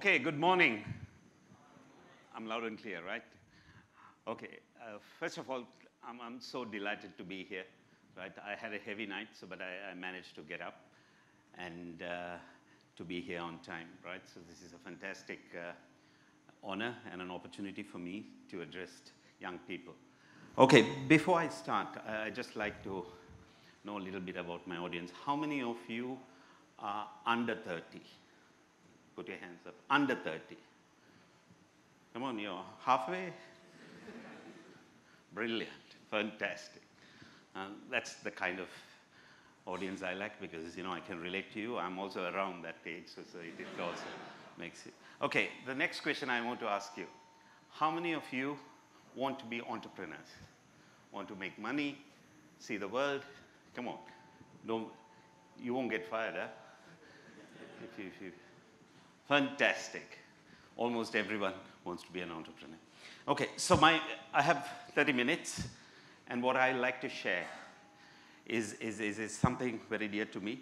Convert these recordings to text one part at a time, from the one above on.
Okay, good morning. I'm loud and clear, right? Okay, first of all, I'm so delighted to be here, right? I had a heavy night, but I managed to get up and to be here on time, right? So this is a fantastic honor and an opportunity for me to address young people. Okay, before I start, I'd just like to know a little bit about my audience. How many of you are under 30? Put your hands up. Under 30. Come on, you're halfway. Brilliant. Fantastic. That's the kind of audience I like because, you know, I can relate to you. I'm also around that age, so it also makes it. Okay, the next question I want to ask you. How many of you want to be entrepreneurs? Want to make money, see the world? Come on. You won't get fired, huh? If you Fantastic. Almost everyone wants to be an entrepreneur. Okay, so I have 30 minutes, and what I like to share is something very dear to me.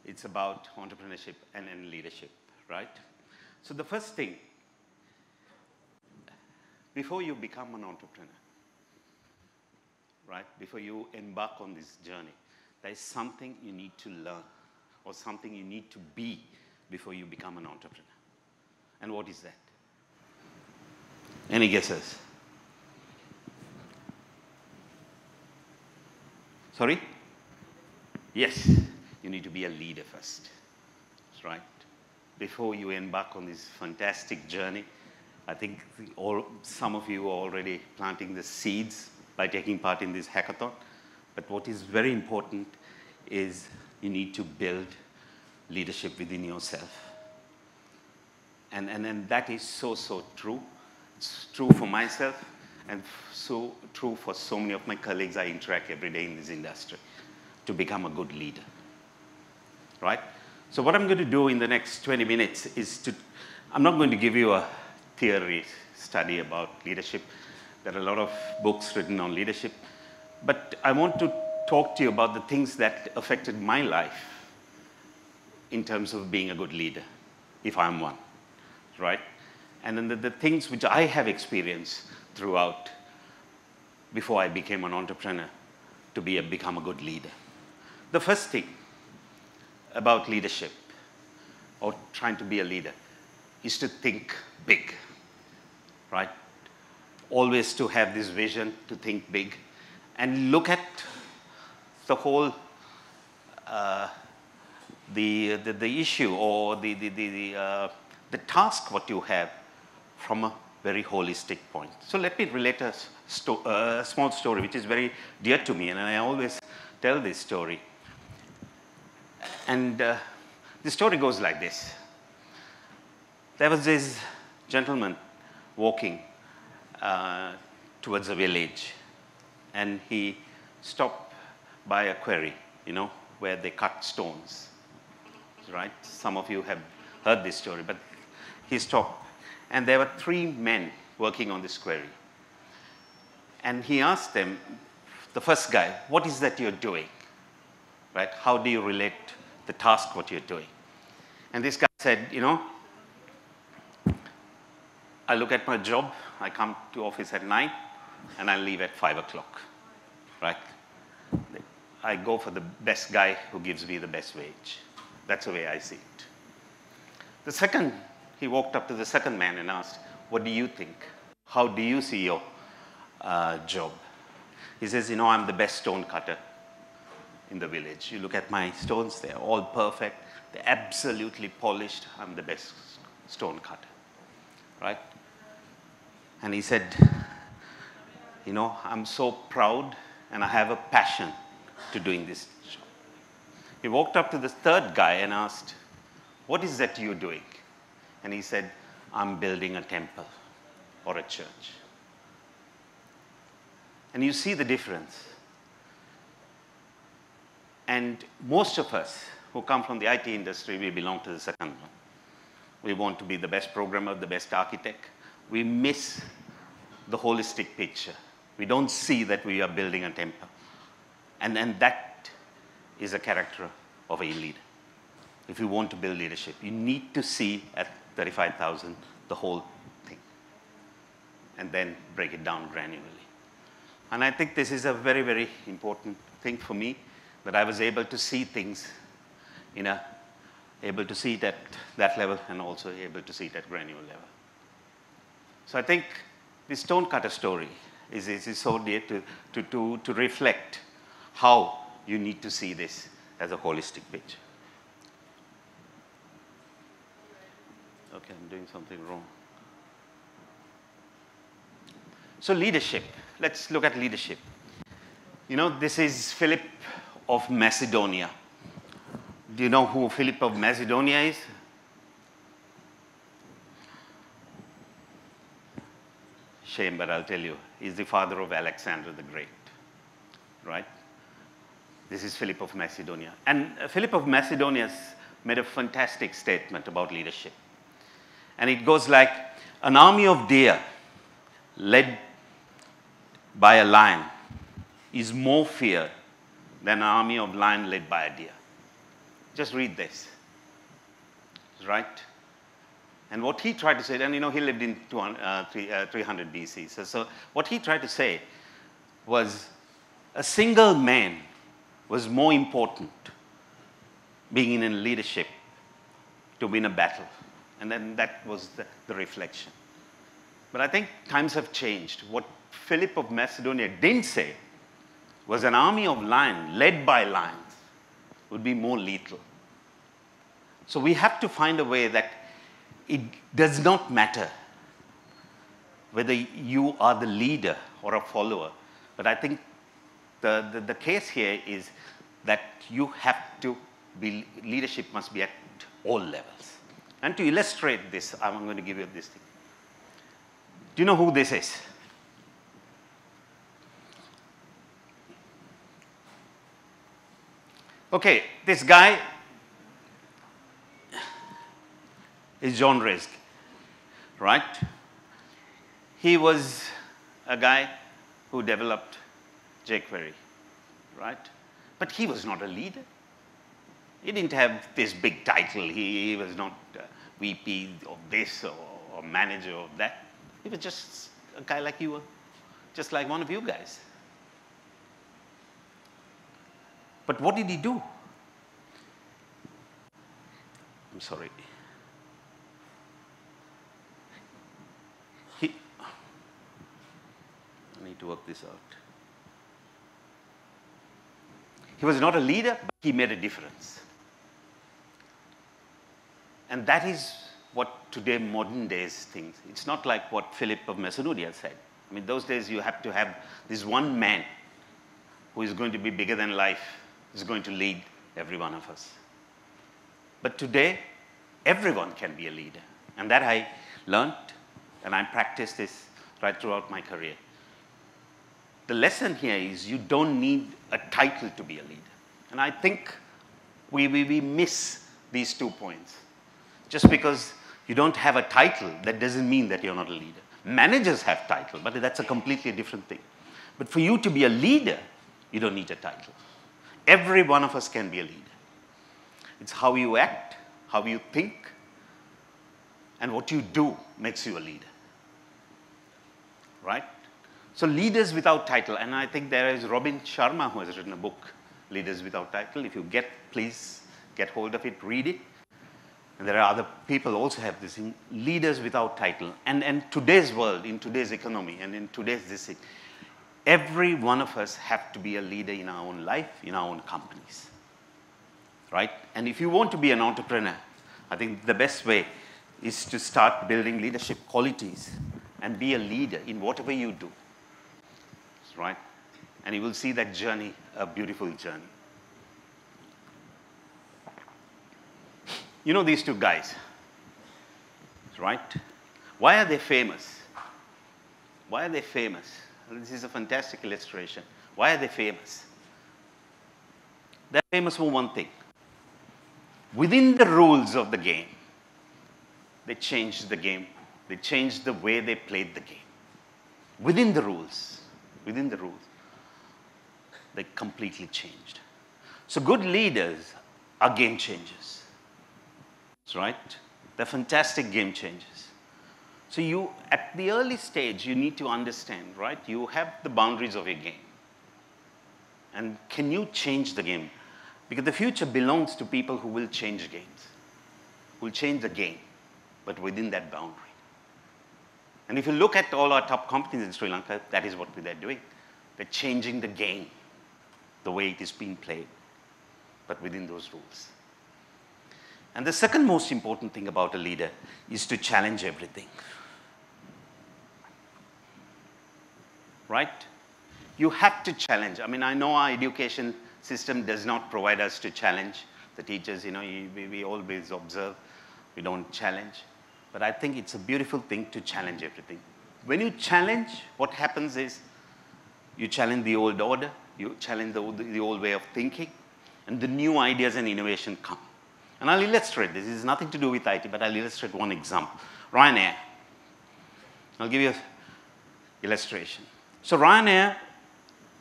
It's about entrepreneurship and leadership, right? So the first thing, before you become an entrepreneur, right, before you embark on this journey, there is something you need to learn or something you need to be before you become an entrepreneur. And what is that? Any guesses? Sorry? Yes, you need to be a leader first. That's right. Before you embark on this fantastic journey, I think some of you are already planting the seeds by taking part in this hackathon. But what is very important is you need to build leadership within yourself. And that is so true. It's true for myself and so true for so many of my colleagues I interact every day in this industry to become a good leader, right? So what I'm going to do in the next 20 minutes is I'm not going to give you a theory study about leadership. There are a lot of books written on leadership, but I want to talk to you about the things that affected my life in terms of being a good leader, if I'm one. Right? And then the things which I have experienced throughout before I became an entrepreneur to become a good leader. The first thing about leadership or trying to be a leader is to think big, right? Always to have this vision, to think big and look at the whole the issue or the task what you have from a very holistic point. So let me relate a small story which is very dear to me, and I always tell this story. And the story goes like this. There was this gentleman walking towards a village, and he stopped by a quarry, you know, where they cut stones, right? Some of you have heard this story, but he stopped, and there were 3 men working on this quarry. And he asked them, the first guy, what is that you're doing? Right? How do you relate the task what you're doing? And this guy said, you know, I look at my job, I come to office at 9, and I leave at 5 o'clock, right? I go for the best guy who gives me the best wage. That's the way I see it. He walked up to the second man and asked, what do you think? How do you see your job? He says, you know, I'm the best stone cutter in the village. You look at my stones, they're all perfect. They're absolutely polished. I'm the best stone cutter, right? And he said, you know, I'm so proud and I have a passion to doing this job. He walked up to the third guy and asked, what is that you're doing? And he said, I'm building a temple or a church. And you see the difference. And most of us who come from the IT industry, we belong to the second one. We want to be the best programmer, the best architect. We miss the holistic picture. We don't see that we are building a temple. And that is a character of a leader. If you want to build leadership, you need to see at 35,000, the whole thing. And then break it down granularly. And I think this is a very, very important thing for me, that I was able to see things able to see it at that level and also able to see it at granular level. So I think this Stonecutter story is so dear to reflect how you need to see this as a holistic picture. Okay, I'm doing something wrong. So leadership. Let's look at leadership. You know, this is Philip of Macedonia. Do you know who Philip of Macedonia is? Shame, but I'll tell you. He's the father of Alexander the Great, right? This is Philip of Macedonia. And Philip of Macedonia has made a fantastic statement about leadership. And it goes like, an army of deer led by a lion is more feared than an army of lion led by a deer. Just read this, right? And what he tried to say, and you know, he lived in 300 BC. So what he tried to say was a single man was more important being in leadership to win a battle. And then that was the reflection. But I think times have changed. What Philip of Macedonia didn't say was an army of lions led by lions would be more lethal. So we have to find a way that it does not matter whether you are the leader or a follower. But I think the case here is that you have to be, leadership must be at all levels. And to illustrate this, I'm going to give you this thing. Do you know who this is? Okay, this guy is John Risk, right? He was a guy who developed jQuery, right? But he was not a leader. He didn't have this big title. He was not VP of this or manager of that. He was just a guy like you, just like one of you guys. But what did he do? I'm sorry. I need to work this out. He was not a leader, but he made a difference. And that is what today modern days thinks. It's not like what Philip of Macedonia said. I mean, those days you have to have this one man who is going to be bigger than life, is going to lead every one of us. But today, everyone can be a leader. And that I learned, and I practiced this right throughout my career. The lesson here is you don't need a title to be a leader. And I think we miss these 2 points. Just because you don't have a title, that doesn't mean that you're not a leader. Managers have title, but that's a completely different thing. But for you to be a leader, you don't need a title. Every one of us can be a leader. It's how you act, how you think, and what you do makes you a leader. Right? So leaders without title, and I think there is Robin Sharma who has written a book, Leaders Without Title. If you please get hold of it, read it. And there are other people also have this thing, leaders without title. And today's world, in today's economy, and in today's this thing, every one of us have to be a leader in our own life, in our own companies. Right? And if you want to be an entrepreneur, I think the best way is to start building leadership qualities and be a leader in whatever you do. Right? And you will see that journey, a beautiful journey. You know these two guys, right? Why are they famous? Why are they famous? This is a fantastic illustration. Why are they famous? They're famous for one thing. Within the rules of the game, they changed the game. They changed the way they played the game. Within the rules, they completely changed. So good leaders are game changers. Right? They're fantastic game changers. So you, at the early stage, you need to understand, right? You have the boundaries of your game. And can you change the game? Because the future belongs to people who will change games, who will change the game, but within that boundary. And if you look at all our top companies in Sri Lanka, that is what they're doing. They're changing the game, the way it is being played, but within those rules. And the second most important thing about a leader is to challenge everything. Right? You have to challenge. I mean, I know our education system does not provide us to challenge. The teachers, you know, we always observe. We don't challenge. But I think it's a beautiful thing to challenge everything. When you challenge, what happens is you challenge the old order, you challenge the old way of thinking, and the new ideas and innovation come. And I'll illustrate this. This has nothing to do with IT, but I'll illustrate one example. Ryanair. I'll give you an illustration. So Ryanair,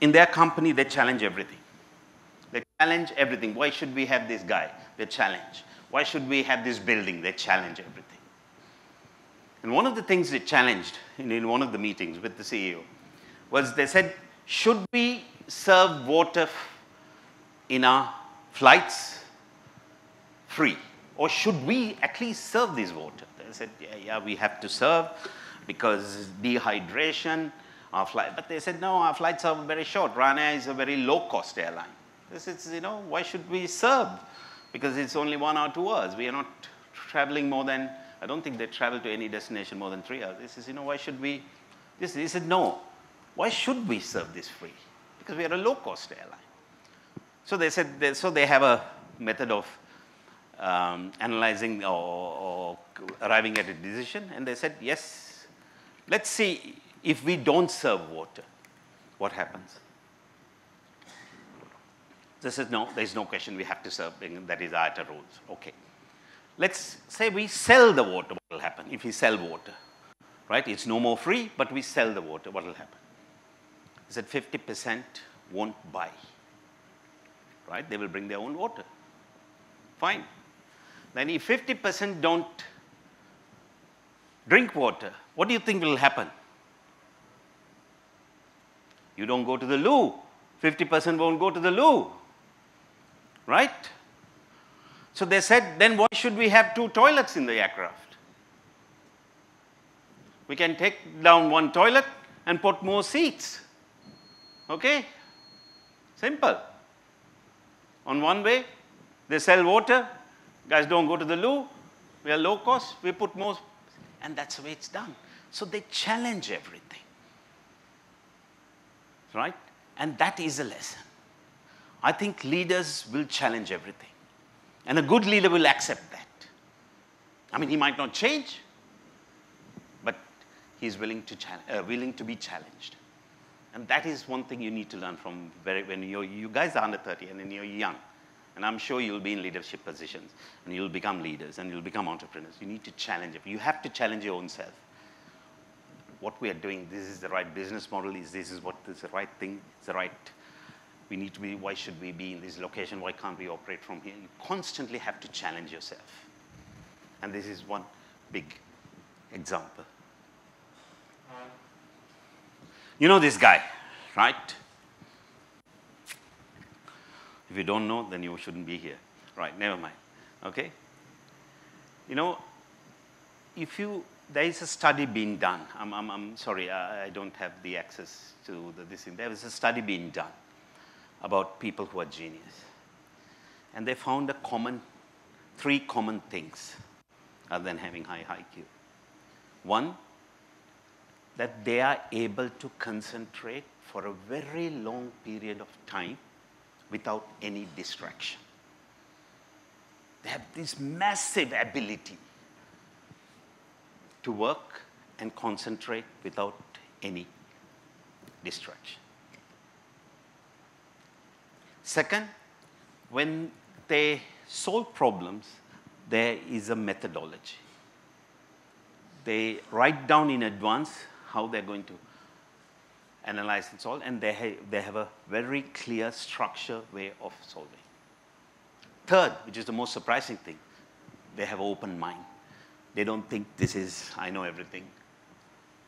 in their company, they challenge everything. They challenge everything. Why should we have this guy? They challenge. Why should we have this building? They challenge everything. And one of the things they challenged in one of the meetings with the CEO was they said, should we serve water in our flights free? Or should we at least serve this water? They said, yeah, we have to serve because dehydration, our flight. But they said, no, our flights are very short. Ryanair is a very low-cost airline. This is, you know, why should we serve? Because it's only 1 hour, 2 hours. We are not traveling more than, I don't think they travel to any destination more than 3 hours. This is, you know, why should we? They said, no. Why should we serve this free? Because we are a low-cost airline. So they said, so they have a method of analyzing or arriving at a decision. And they said, yes, let's see if we don't serve water, what happens? They said, no, there's no question, we have to serve, that is IATA rules. Okay. Let's say we sell the water, what will happen if we sell water? Right, it's no more free, but we sell the water, what will happen? They said 50% won't buy. Right, they will bring their own water. Fine. Then if 50% don't drink water, what do you think will happen? You don't go to the loo. 50% won't go to the loo. Right? So they said, then why should we have 2 toilets in the aircraft? We can take down 1 toilet and put more seats. Okay? Simple. On one way, they sell water. Guys don't go to the loo. We are low cost. We put more. And that's the way it's done. So they challenge everything. Right? And that is a lesson. I think leaders will challenge everything. And a good leader will accept that. I mean, he might not change, but he's willing to be challenged. And that is one thing you need to learn from when you guys are under 30 and then you're young. And I'm sure you'll be in leadership positions and you'll become leaders and you'll become entrepreneurs. You need to challenge it. You have to challenge your own self. What we are doing, this is the right business model, this is what is the right thing, it's the right, we need to be, why should we be in this location, why can't we operate from here? You constantly have to challenge yourself. And this is one big example. You know this guy, right? If you don't know, then you shouldn't be here. Right, never mind, okay? You know, there is a study being done. I'm sorry, I don't have the access to this thing. There is a study being done about people who are genius. And they found 3 common things other than having high IQ. One, that they are able to concentrate for a very long period of time without any distraction. They have this massive ability to work and concentrate without any distraction. Second, when they solve problems, there is a methodology. They write down in advance how they're going to analyze and solve, and they have a very clear structure way of solving. Third, which is the most surprising thing, they have open mind. They don't think this is, I know everything,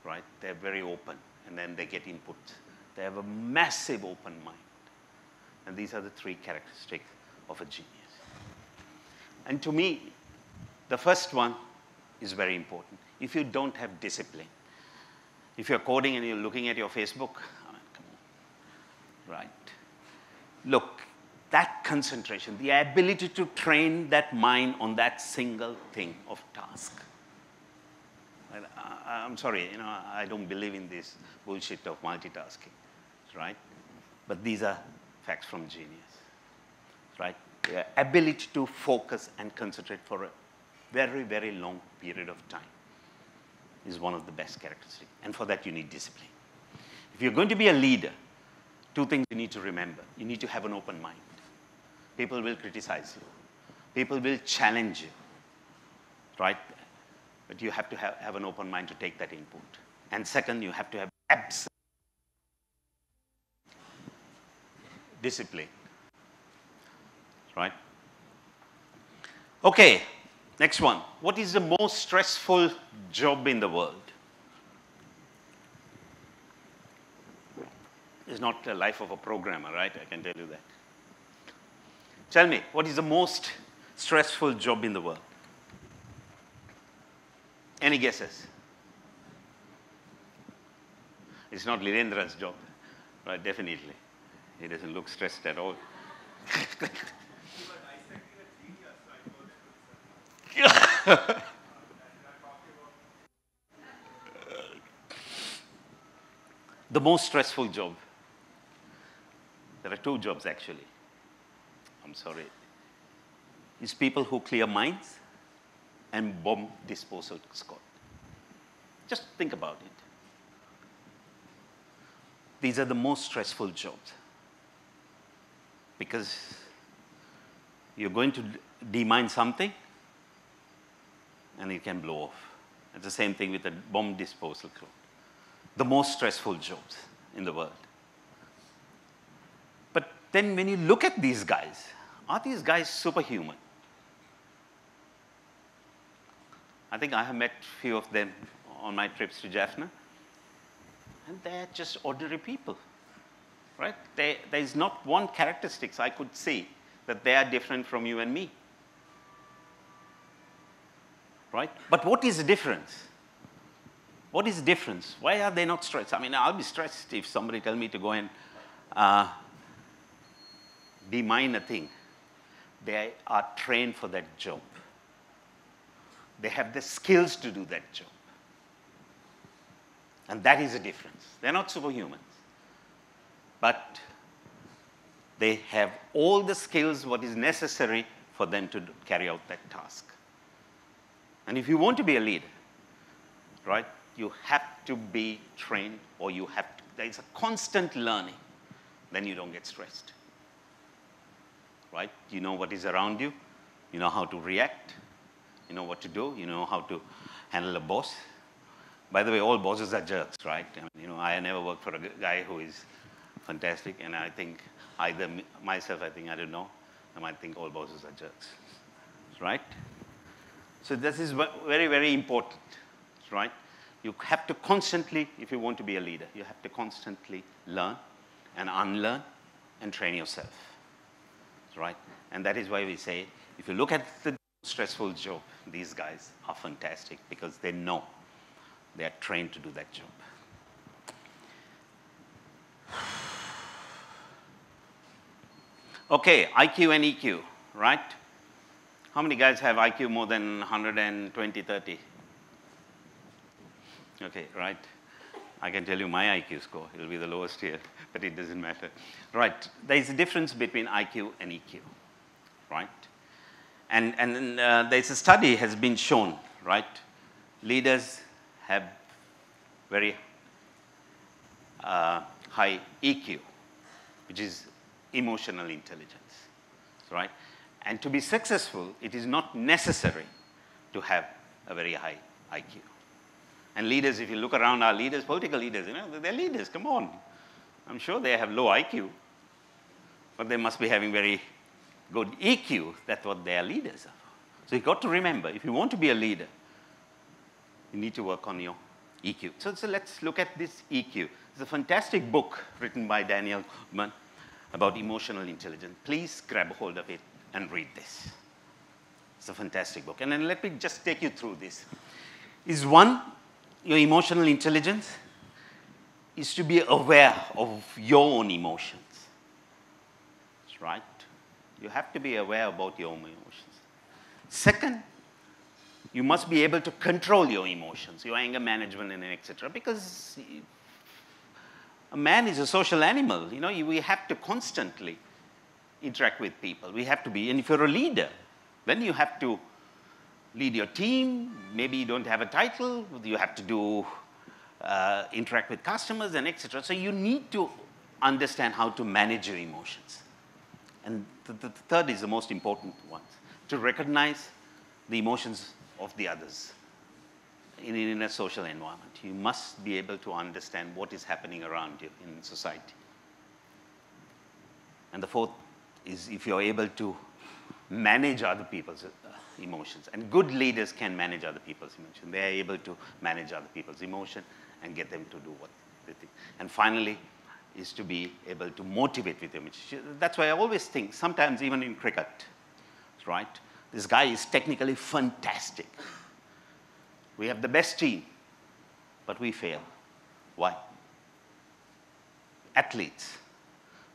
right? They're very open, and then they get input. They have a massive open mind. And these are the three characteristics of a genius. And to me, the first one is very important. If you don't have discipline, if you're coding and you're looking at your Facebook, I mean, come on, right? Look, that concentration, the ability to train that mind on that single thing of task. I'm sorry, I don't believe in this bullshit of multitasking, right? But these are facts from genius, right? The ability to focus and concentrate for a very, very long period of time is one of the best characteristics. And for that, you need discipline. If you're going to be a leader, two things you need to remember. You need to have an open mind. People will criticize you. People will challenge you, right? But you have to have an open mind to take that input. And second, you have to have absolute discipline, right? Okay, next one. What is the most stressful job in the world? It's not the life of a programmer, right? I can tell you that. Tell me, what is the most stressful job in the world? Any guesses? It's not Lirendra's job, right? Definitely. He doesn't look stressed at all. The most stressful job. There are two jobs, actually. I'm sorry. It's people who clear mines and bomb disposal squad. Just think about it. These are the most stressful jobs. Because you're going to demine something, and it can blow off. It's the same thing with a bomb disposal crew. The most stressful jobs in the world. But then when you look at these guys, are these guys superhuman? I think I have met a few of them on my trips to Jaffna, and they're just ordinary people, right? There is not one characteristic I could see that they are different from you and me, right? But what is the difference? What is the difference? Why are they not stressed? I mean, I'll be stressed if somebody tells me to go and demine a thing. They are trained for that job. They have the skills to do that job. And that is the difference. They're not superhumans. But they have all the skills what is necessary for them to carry out that task. And if you want to be a leader, right, you have to be trained, or you have to, there is a constant learning. Then you don't get stressed. Right? You know what is around you. You know how to react. You know what to do. You know how to handle a boss. By the way, all bosses are jerks, right? I mean, I never worked for a guy who is fantastic, and I think either myself, I don't know, I might think all bosses are jerks, right? So this is very, very important, right? You have to constantly, if you want to be a leader, you have to constantly learn and unlearn and train yourself, right? And that is why we say, if you look at the stressful job, these guys are fantastic because they know they are trained to do that job. Okay, IQ and EQ, right? How many guys have IQ more than 120, 30? Okay, right. I can tell you my IQ score. It'll be the lowest here, but it doesn't matter. Right, there's a difference between IQ and EQ, right? And there's a study has been shown, right? Leaders have very high EQ, which is emotional intelligence, right? And to be successful, it is not necessary to have a very high IQ. And leaders, if you look around our leaders, political leaders, they're leaders, come on. I'm sure they have low IQ, but they must be having very good EQ. That's what they are leaders of. So you've got to remember, if you want to be a leader, You need to work on your EQ. So let's look at this EQ. It's a fantastic book written by Daniel Goleman about emotional intelligence. Please grab a hold of it and read this. It's a fantastic book. And then let me just take you through this. Is one, your emotional intelligence is to be aware of your own emotions. That's right. You have to be aware about your own emotions. Second, you must be able to control your emotions, your anger management and etc. Because a man is a social animal. You know, we have to constantly interact with people. We have to be, and if you're a leader, then you have to lead your team. Maybe you don't have a title. You have to do interact with customers and etc. So you need to understand how to manage your emotions. And the third is the most important one, to recognize the emotions of the others in a social environment. You must be able to understand what is happening around you in society. And the fourth is if you're able to manage other people's emotions. And good leaders can manage other people's emotions. They are able to manage other people's emotion and get them to do what they think. And finally, is to be able to motivate with them. That's why I always think, sometimes even in cricket, right? This guy is technically fantastic. We have the best team, but we fail. Why? Athletes.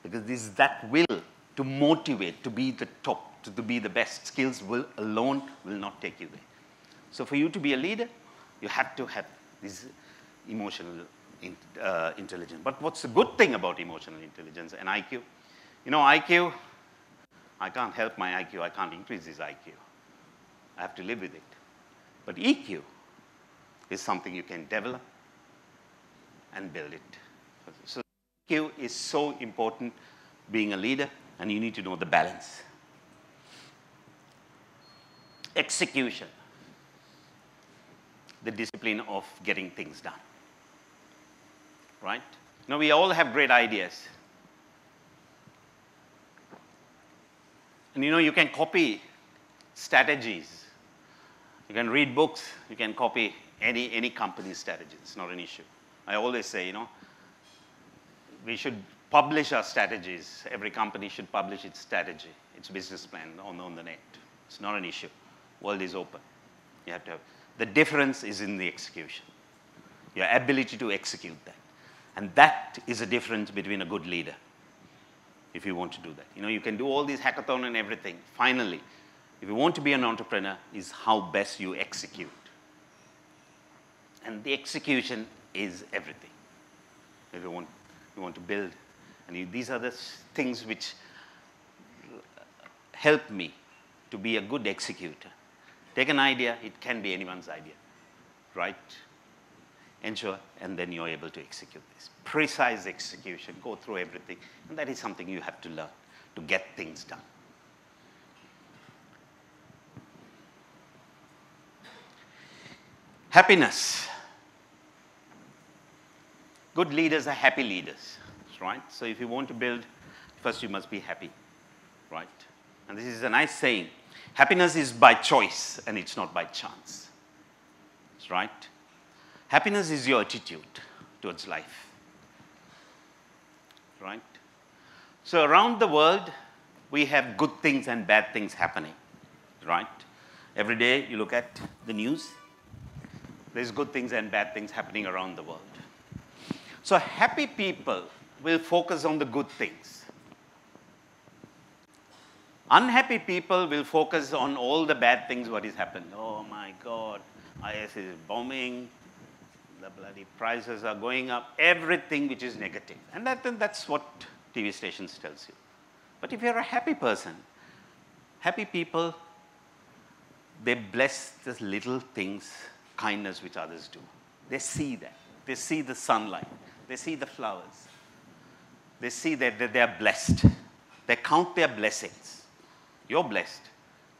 Because there's that will to motivate, to be the top, to be the best. Skills alone will not take you there. So for you to be a leader, you have to have this emotional intelligence. But what's the good thing about emotional intelligence and IQ? You know, IQ, I can't help my IQ. I can't increase this IQ. I have to live with it. But EQ is something you can develop and build it. So EQ is so important being a leader, and you need to know the balance. Execution, the discipline of getting things done. Right? Now, we all have great ideas. And you know, you can copy strategies. You can read books. You can copy any company's strategy. It's not an issue. I always say, you know, we should publish our strategies. Every company should publish its strategy, its business plan on the net. It's not an issue. World is open. You have to have. The difference is in the execution, your ability to execute that. And that is the difference between a good leader, if you want to do that. You know, you can do all these hackathon and everything. Finally, if you want to be an entrepreneur, is how best you execute. And the execution is everything. If you want to build, and these are the things which help me to be a good executor. Take an idea, it can be anyone's idea, right? Ensure, and then you're able to execute this. Precise execution, go through everything, and that is something you have to learn to get things done. Happiness. Good leaders are happy leaders, right? So if you want to build, first you must be happy, right? And this is a nice saying. Happiness is by choice, and it's not by chance, right? Happiness is your attitude towards life, right? So around the world, we have good things and bad things happening, right? Every day you look at the news, there's good things and bad things happening around the world. So happy people will focus on the good things. Unhappy people will focus on all the bad things what is happening. Oh my God, IS is bombing, the bloody prices are going up, everything which is negative. And that's what TV stations tells you. But if you're a happy person, happy people, they bless the little things, kindness which others do. They see that. They see the sunlight. They see the flowers. They see that they are blessed. They count their blessings. You're blessed.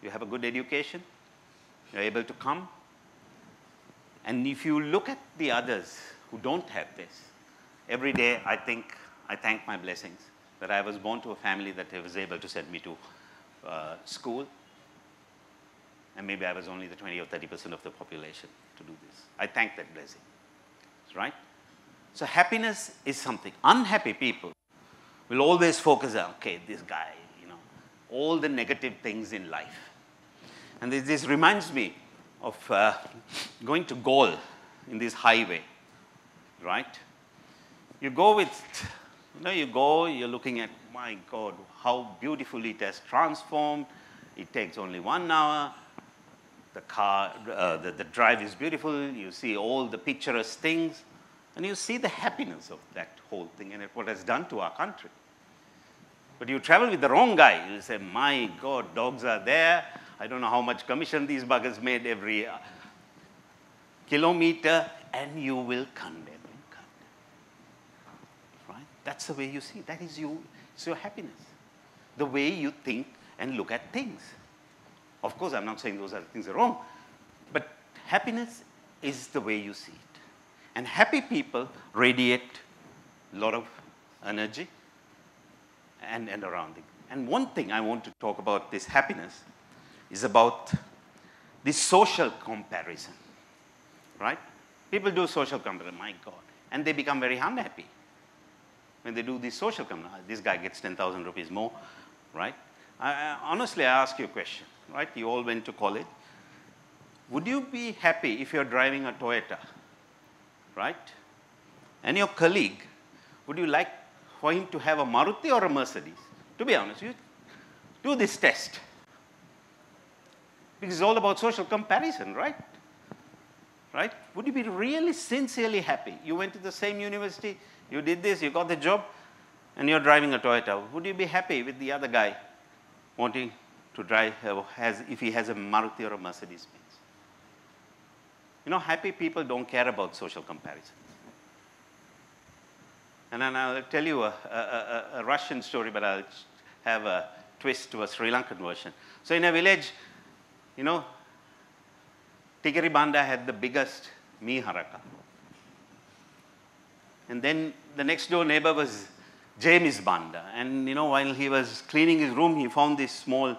You have a good education. You're able to come. And if you look at the others who don't have this, every day I thank my blessings that I was born to a family that was able to send me to school. And maybe I was only the 20 or 30% of the population. to do this. I thank that blessing, right? So happiness is something. Unhappy people will always focus on, okay, this guy, all the negative things in life. And this reminds me of going to Gaul in this highway, right? You go with, you're looking at, my God, how beautifully it has transformed. It takes only 1 hour. The car, the drive is beautiful. You see all the picturesque things. And you see the happiness of that whole thing and what it has done to our country. But you travel with the wrong guy. You say, my God, dogs are there. I don't know how much commission these buggers made every kilometer. And you will condemn. Right? That's the way you see. That is you. It's your happiness. The way you think and look at things. Of course, I'm not saying those other things are wrong. But happiness is the way you see it. And happy people radiate a lot of energy and around it. And one thing I want to talk about this happiness is about this social comparison, right? People do social comparison, my God, and they become very unhappy when they do this social comparison. This guy gets 10,000 rupees more, right? Honestly, I ask you a question, right? You all went to college. Would you be happy if you're driving a Toyota? Right? And your colleague, would you like for him to have a Maruti or a Mercedes? To be honest, you do this test. Because it's all about social comparison, right? Right? Would you be really sincerely happy? You went to the same university, you did this, you got the job, and you're driving a Toyota. Would you be happy with the other guy wanting to drive, if he has a Maruti or a Mercedes? Happy people don't care about social comparison. And then I'll tell you a Russian story, but I'll have a twist to a Sri Lankan version. So in a village, Tigiri Banda had the biggest miharaka. And then the next door neighbor was James Banda. And while he was cleaning his room, he found this small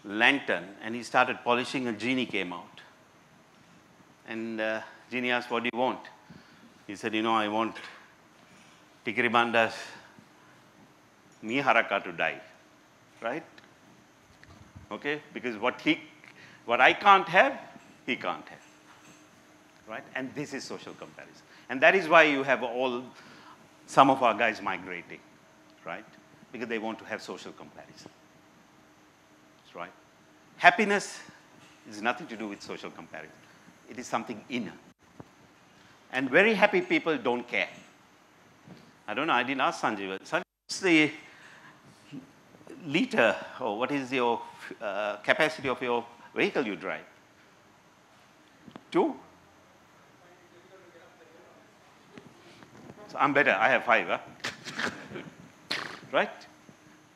lantern and he started polishing, a genie came out. And Genie asked, what do you want? He said, I want Tigiri Banda's miharaka to die, right? Okay, because what I can't have, he can't have, right? And this is social comparison. And that is why you have some of our guys migrating, right? Because they want to have social comparison, that's right? Happiness is nothing to do with social comparison. It is something inner. And very happy people don't care. I don't know, I didn't ask Sanjay. Sanjay, what's the liter, or what is your capacity of your vehicle you drive? 2? So I'm better, I have 5, huh? Right?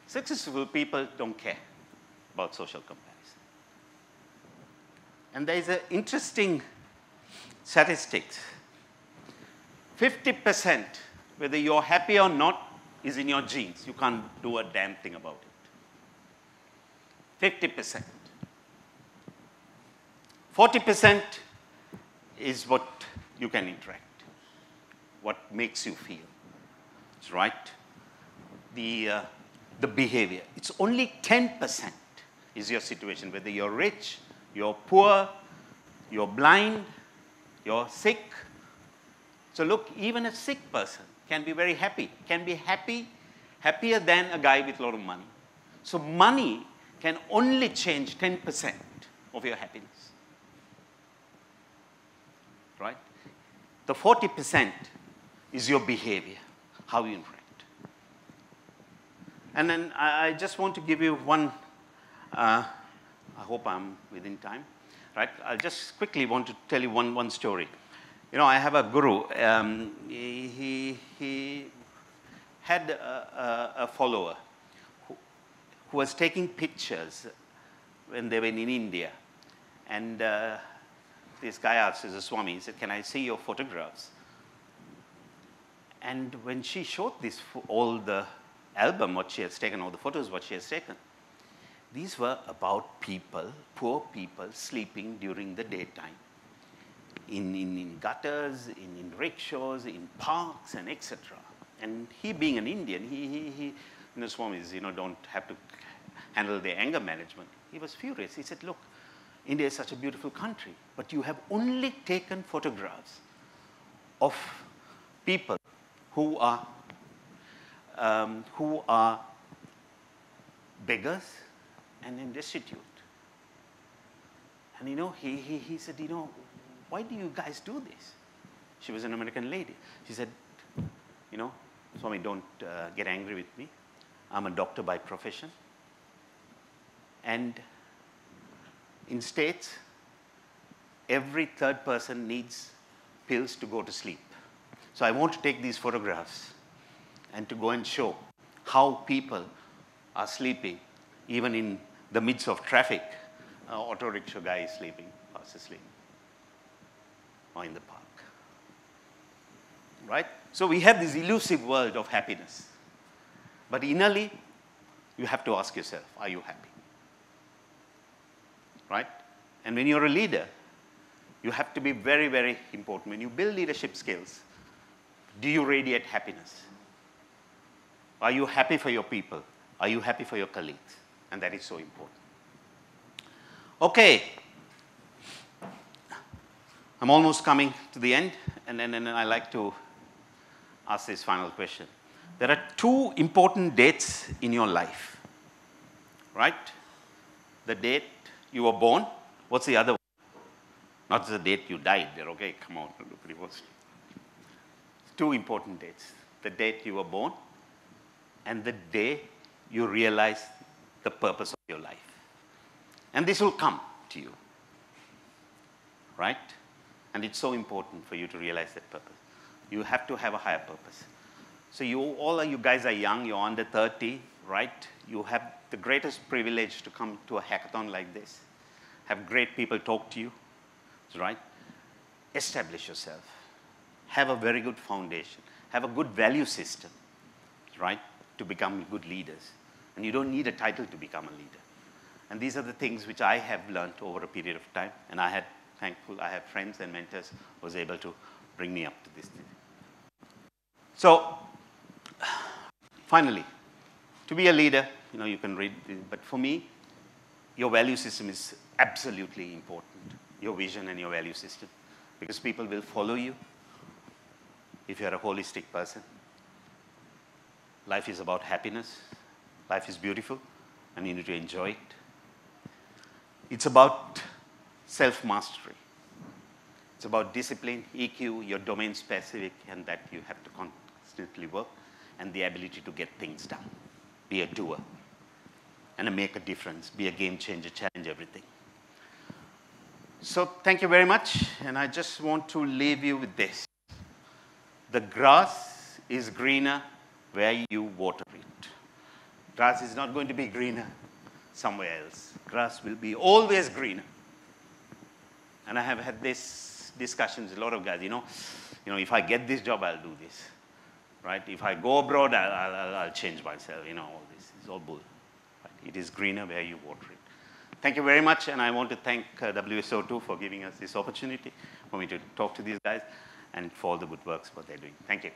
Successful people don't care about social comparison. And there is an interesting statistics. 50%, whether you're happy or not, is in your genes. You can't do a damn thing about it. 50%. 40% is what you can interact, what makes you feel. That's right. The behavior. It's only 10% is your situation, whether you're rich, you're poor, you're blind, you're sick. So look, even a sick person can be very happy, can be happier than a guy with a lot of money. So money can only change 10% of your happiness. Right? The 40% is your behavior, how you interact. And then I just want to give you one, I hope I'm within time, right? I just quickly want to tell you one story. You know, I have a guru. He had a follower who was taking pictures when they were in India. And this guy asked the Swami, he said, "Can I see your photographs?" And when she showed this, all the album, what she has taken, all the photos, what she has taken, these were about people, poor people, sleeping during the daytime. in gutters, in rickshaws, in parks, and etc. And he, being an Indian, he Swamis, don't have to handle their anger management. He was furious. He said, look, India is such a beautiful country, but you have only taken photographs of people who are beggars and destitute. And he said, why do you guys do this? She was an American lady. She said, Swami, don't get angry with me. I'm a doctor by profession. And in States, every third person needs pills to go to sleep. So I want to take these photographs and to go and show how people are sleeping, even in the midst of traffic. Auto rickshaw guy is sleeping, fast asleep, or in the park. Right? So we have this elusive world of happiness. But innerly, you have to ask yourself, are you happy? Right? And when you're a leader, you have to be very, very important. When you build leadership skills, do you radiate happiness? Are you happy for your people? Are you happy for your colleagues? And that is so important. Okay. I'm almost coming to the end, and then I like to ask this final question. There are two important dates in your life, right? The date you were born. What's the other one? Not the date you died. There, okay, come on. Two important dates. The date you were born and the day you realize the purpose of your life. And this will come to you, right? And it's so important for you to realize that purpose. You have to have a higher purpose. So all of you guys are young, you're under 30, right? You have the greatest privilege to come to a hackathon like this. Have great people talk to you, right? Establish yourself. Have a very good foundation. Have a good value system, right? To become good leaders. And you don't need a title to become a leader. And these are the things which I have learned over a period of time. And I have friends and mentors who was able to bring me up to this thing. So, finally, to be a leader, you can read, but for me, your value system is absolutely important. Your vision and your value system. Because people will follow you if you're a holistic person. Life is about happiness. Life is beautiful, and you need to enjoy it. It's about self-mastery. It's about discipline, EQ, your domain specific, and that you have to constantly work, and the ability to get things done. Be a doer, and make a difference. Be a game changer, challenge everything. So thank you very much, and I just want to leave you with this. The grass is greener where you water it. Grass is not going to be greener somewhere else. Grass will be always greener. And I have had these discussions with a lot of guys, if I get this job, I'll do this, right? If I go abroad, I'll change myself, all this. It's all bull. Right? It is greener where you water it. Thank you very much, and I want to thank WSO2 for giving us this opportunity for me to talk to these guys and for all the good works what they're doing. Thank you.